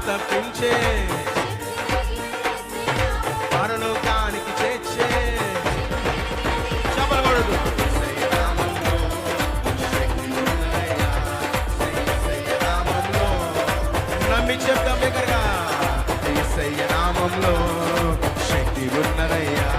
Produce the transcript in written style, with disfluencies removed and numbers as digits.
తప్పించే పరలోకానికి చేర్చే చెప్పకూడదు. నమ్మి చెప్తాం దగ్గరగా యేసయ్య నామంలో శక్తి ఉన్నదయ్యా.